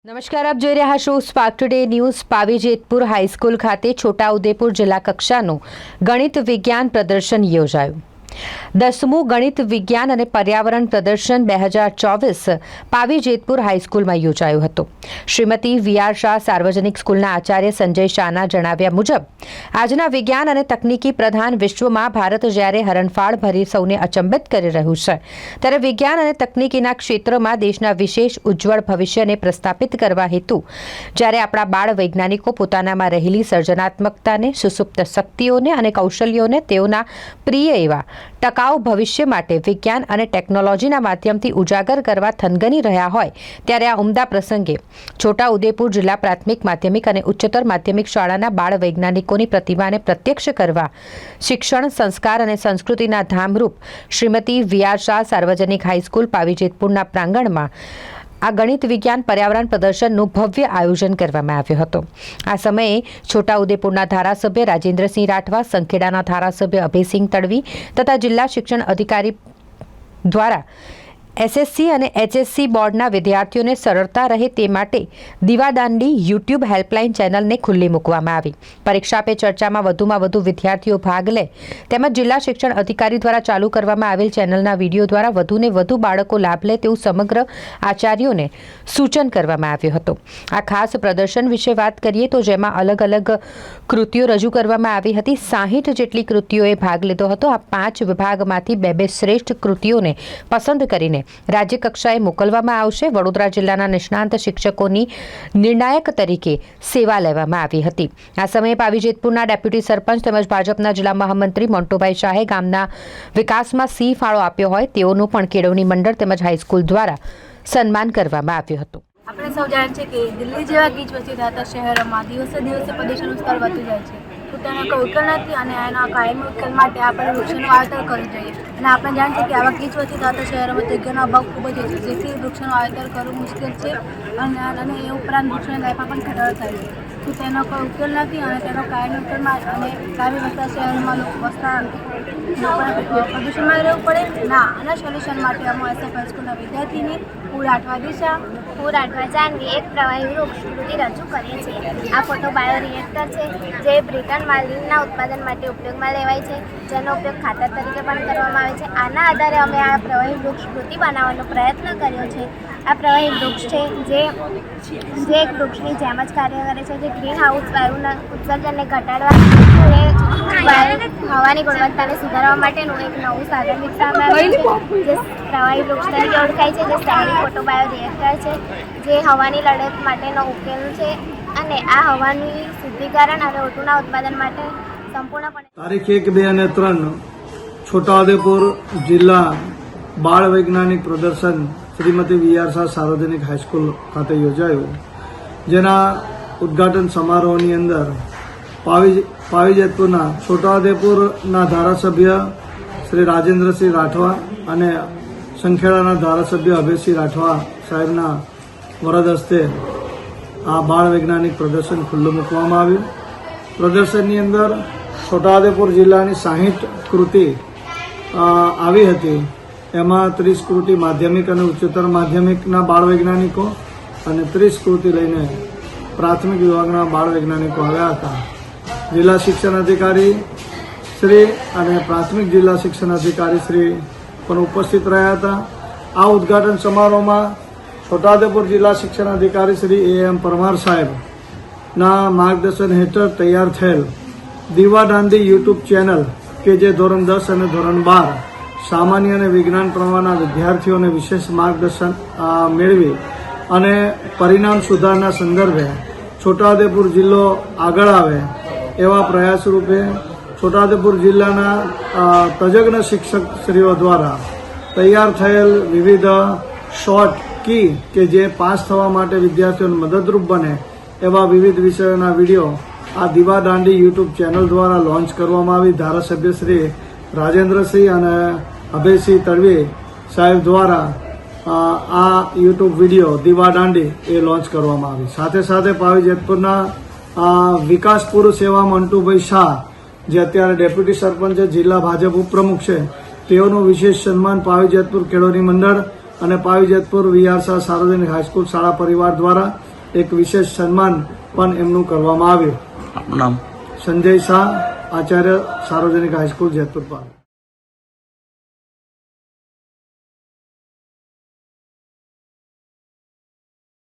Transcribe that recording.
નમસ્કાર, આપ જોઈ રહ્યા છો spark today news. Pavi Jetpur high school ખાતે છોટાઉદેપુર જિલ્લા કક્ષાનું ગણિત વિજ્ઞાન પ્રદર્શન યોજાયું। 10મું ગણિત વિજ્ઞાન અને પર્યાવરણ પ્રદર્શન 2024 પાવી જેતપુર હાઈસ્કૂલમાં યોજાયું હતું। શ્રીમતી વીઆર શાહ સાર્વજનિક સ્કૂલના આચાર્ય સંજય શાહના જણાવ્યા મુજબ આજના વિજ્ઞાન અને તકનીકી પ્રધાન વિશ્વમાં ભારત જ્યારે હરણફાળ ભરી સૌને અચંબિત કરી રહ્યું છે, ત્યારે વિજ્ઞાન અને તકનીકીના ક્ષેત્રમાં દેશના વિશેષ ઉજ્જવળ ભવિષ્યને પ્રસ્થાપિત કરવા હેતુ જ્યારે આપણા બાળ વૈજ્ઞાનિકો પોતાનામાં રહેલી સર્જનાત્મકતાને, સુસુપ્ત શક્તિઓને અને કૌશલ્યોને તેઓના પ્રિય એવા ટકાઉ ભવિષ્ય માટે વિજ્ઞાન અને ટેકનોલોજીના માધ્યમથી ઉજાગર કરવા થનગની રહ્યા હોય ત્યારે આ ઉમદા પ્રસંગે છોટાઉદેપુર જિલ્લા પ્રાથમિક માધ્યમિક અને ઉચ્ચતર માધ્યમિક શાળાના બાળ વૈજ્ઞાનિકોની પ્રતિભાને પ્રત્યક્ષ કરવા શિક્ષણ, સંસ્કાર અને સંસ્કૃતિના ધામરૂપ શ્રીમતી વીઆર શાહ સાર્વજનિક હાઈસ્કૂલ પાવી જેતપુરના પ્રાંગણમાં આ ગણિત વિજ્ઞાન પર્યાવરણ પ્રદર્શનનું ભવ્ય આયોજન કરવામાં આવ્યું હતું। આ સમયે છોટાઉદેપુરના ધારાસભ્ય રાજેન્દ્રસિંહ રાઠવા, સંખેડાના ધારાસભ્ય અભયસિંહ તડવી તથા જિલ્લા શિક્ષણ અધિકારી દ્વારા એસએસસી અને એચએસસી બોર્ડના વિદ્યાર્થીઓને સરળતા રહે તે માટે દીવાદાંડી યુટ્યુબ હેલ્પલાઇન ચેનલને ખુલ્લી મૂકવામાં આવી। પરીક્ષા પે ચર્ચામાં વધુમાં વધુ વિદ્યાર્થીઓ ભાગ લે તેમજ જિલ્લા શિક્ષણ અધિકારી દ્વારા ચાલુ કરવામાં આવેલ ચેનલના વિડીયો દ્વારા વધુને વધુ બાળકો લાભ લે તેવું સમગ્ર આચાર્યોને સૂચન કરવામાં આવ્યું હતું। આ ખાસ પ્રદર્શન વિશે વાત કરીએ તો જેમાં અલગ અલગ કૃતિઓ રજૂ કરવામાં આવી હતી। 60 જેટલી કૃતિઓએ ભાગ લીધો હતો। આ 5 વિભાગમાંથી 2 શ્રેષ્ઠ કૃતિઓને પસંદ કરીને રાજ્ય કક્ષાએ મોકલવામાં આવશે। વડોદરા જિલ્લાના નિષ્ણાંત શિક્ષકોની નિર્ણાયક તરીકે સેવા લેવામાં આવી હતી। આ સમયે પાવી જેતપુરના ડેપ્યુટી સરપંચ તેમજ ભાજપના જિલ્લા મહામંત્રી મોન્ટુભાઈ શાહે ગામના વિકાસમાં સિંહ ફાળો આપ્યો હોય તેઓનું પણ કેળવણી મંડળ તેમજ હાઈસ્કૂલ દ્વારા સન્માન કરવામાં આવ્યું હતું। આપણે સૌ જાણીએ છીએ કે દિલ્હી જેવા ગીચ વચ્ચે થતા શહેરોમાં દિવસે દિવસે પ્રદૂષણનું સ્તર વધતું જાય છે, તો તેનો કોઈ ઉકેલ નથી અને એના કાયમી ઉકેલ માટે આપણે વૃક્ષોનું વાવેતર કરવું જોઈએ। અને આપણે જાણીએ છીએ કે આવા ગીચ વચ્ચે થતા શહેરોમાં જગ્યાનો અભાવ ખૂબ જ હોય છે, જેથી વૃક્ષોનું વાવેતર કરવું મુશ્કેલ છે અને એ ઉપરાંત વૃક્ષોની લાઈફમાં પણ ઘટાડો થાય છે, તો તેનો કોઈ ઉકેલ નથી અને તેનો કાયમી ઉકેલમાં અને કાયમી વસતા શહેરોમાં વસતા પ્રદૂષણમાં રહેવું પડે ના આના સોલ્યુશન માટે અમે એસએફ હાઈસ્કૂલના વિદ્યાર્થીની હું રાઠવા દિશા જાનવી એક પ્રવાહી વૃક્ષ કૃતિ રજૂ કરીએ છીએ। આ ફોટો બાયોરિએક્ટર છે જે બ્રિટન માલિનના ઉત્પાદન માટે ઉપયોગમાં લેવાય છે, જેનો ઉપયોગ ખાતર તરીકે પણ કરવામાં આવે છે। આના આધારે અમે આ પ્રવાહી વૃક્ષ કૃતિ બનાવવાનો પ્રયત્ન કર્યો છે। આ પ્રવાહી વૃક્ષ છે જે એક વૃક્ષની જેમ જ કાર્ય કરે છે, જે ગ્રીન હાઉસ વાયુના ઉત્સર્જનને ઘટાડવા અને હવાની ગુણવત્તાને સુધારવા માટેનું એક નવું સાધન વિકસાવવામાં આવ્યું છે, જે પ્રવાહી વૃક્ષ તરીકે ઓળખાય છે, જે સેમી ફોટો બાયોરિએક્ટર છે, જે હવાની લડત માટેનો ઉકેલ છે અને આ હવાની શુદ્ધિકરણ અને ઓટુના ઉત્પાદન માટે સંપૂર્ણપણે તારીખ 1, 2 અને 3 છોટાઉદેપુર જિલ્લા બાળ વૈજ્ઞાનિક પ્રદર્શન શ્રીમતી વીઆર શાહ સાર્વજનિક હાઈસ્કૂલ ખાતે યોજાયું, જેના ઉદ્ઘાટન સમારોહની અંદર પાવી જેતપુરના છોટાઉદેપુરના ધારાસભ્ય શ્રી રાજેન્દ્રસિંહ રાઠવા અને સંખેડાના ધારાસભ્ય અભયસિંહ રાઠવા સાહેબના વરદ હસ્તે આ બાળ વૈજ્ઞાનિક પ્રદર્શન ખુલ્લું મૂકવામાં આવ્યું। પ્રદર્શનની અંદર છોટાઉદેપુર જિલ્લાની 60 કૃતિ આવી હતી। એમાં 30 કૃતિ માધ્યમિક અને ઉચ્ચતર માધ્યમિકના બાળ વૈજ્ઞાનિકો અને 30 કૃતિ લઈને પ્રાથમિક વિભાગના બાળ વૈજ્ઞાનિકો આવ્યા હતા। જિલ્લા શિક્ષણ અધિકારી શ્રી અને પ્રાથમિક જિલ્લા શિક્ષણ અધિકારી શ્રી પણ ઉપસ્થિત રહ્યા હતા। આ ઉદ્ઘાટન સમારોહમાં છોટાઉદેપુર જિલ્લા શિક્ષણ અધિકારી શ્રી AM પરમાર સાહેબના માર્ગદર્શન હેઠળ તૈયાર થયેલ દીવાદાંડી યુટ્યુબ ચેનલ કે જે ધોરણ 10 અને ધોરણ 12 સામાન્ય અને વિજ્ઞાન પ્રવાહના વિદ્યાર્થીઓને વિશેષ માર્ગદર્શન મેળવી અને પરિણામ સુધારના સંદર્ભે છોટાઉદેપુર જિલ્લો આગળ આવે એવા પ્રયાસ રૂપે છોટાઉદેપુર જિલ્લાના તજજ્ઞ શિક્ષકશ્રીઓ દ્વારા તૈયાર થયેલ વિવિધ શોર્ટ કી કે જે પાસ થવા માટે વિદ્યાર્થીઓને મદદરૂપ બને એવા વિવિધ વિષયોના વિડીયો આ દીવાદાંડી યુટ્યુબ ચેનલ દ્વારા લોન્ચ કરવામાં આવી। ધારાસભ્ય શ્રી રાજેન્દ્રસિંહ અને અભયસિંહ તડવી સાહેબ દ્વારા આ યુટ્યુબ વિડીયો દીવાદાંડી એ લોન્ચ કરવામાં આવી। સાથે સાથે પાવી જેતપુરના વિકાસ પુરુષ એવા મોન્ટુભાઈ શાહ જે અત્યારે ડેપ્યુટી સરપંચ જિલ્લા ભાજપ ઉપપ્રમુખ છે, તેઓનું વિશેષ સન્માન પાવી જેતપુર કેળવણી મંડળ અને પાવી જેતપુર વીઆર શાહ સાર્વજનિક હાઈસ્કૂલ શાળા પરિવાર દ્વારા એક વિશેષ સન્માન પણ એમનું કરવામાં આવ્યું. આપનું નામ? સંજય શાહ, આચાર્ય સાર્વજનિક હાઈસ્કૂલ, જેતપુર.